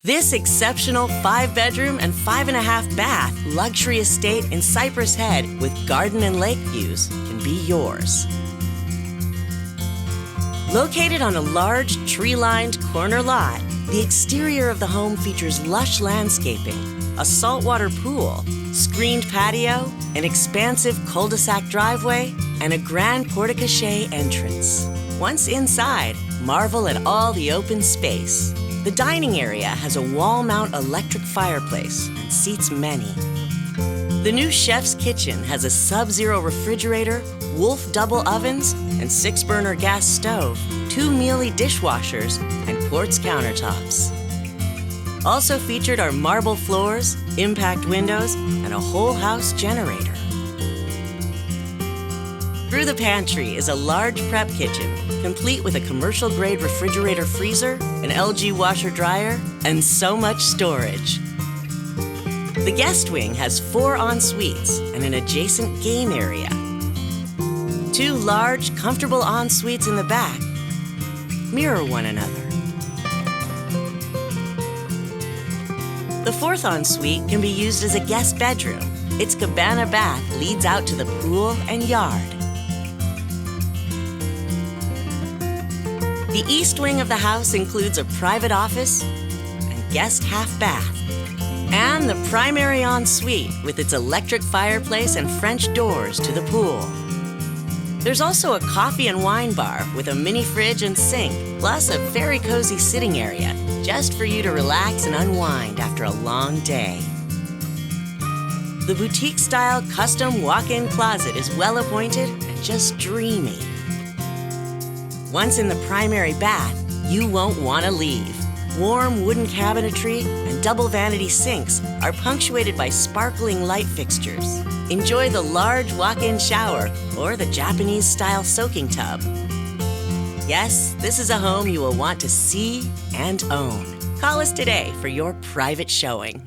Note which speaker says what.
Speaker 1: This exceptional 5-bedroom and 5.5-bath luxury estate in Cypress Head with garden and lake views can be yours. Located on a large tree-lined corner lot, the exterior of the home features lush landscaping, a saltwater pool, screened patio, an expansive cul-de-sac driveway, and a grand porte-cochere entrance. Once inside, marvel at all the open space. The dining area has a wall-mount electric fireplace and seats many. The new chef's kitchen has a sub-zero refrigerator, Wolf double ovens, and 6-burner gas stove, 2 Mealy dishwashers, and quartz countertops. Also featured are marble floors, impact windows, and a whole house generator. Through the pantry is a large prep kitchen, complete with a commercial-grade refrigerator freezer, an LG washer-dryer, and so much storage. The guest wing has 4 en-suites and an adjacent game area. 2 large, comfortable en-suites in the back mirror one another. The 4th en-suite can be used as a guest bedroom. Its cabana bath leads out to the pool and yard. The east wing of the house includes a private office and guest half bath, and the primary ensuite with its electric fireplace and French doors to the pool. There's also a coffee and wine bar with a mini fridge and sink, plus a very cozy sitting area, just for you to relax and unwind after a long day. The boutique-style custom walk-in closet is well appointed and just dreamy. Once in the primary bath, you won't want to leave. Warm wooden cabinetry and double vanity sinks are punctuated by sparkling light fixtures. Enjoy the large walk-in shower or the Japanese-style soaking tub. Yes, this is a home you will want to see and own. Call us today for your private showing.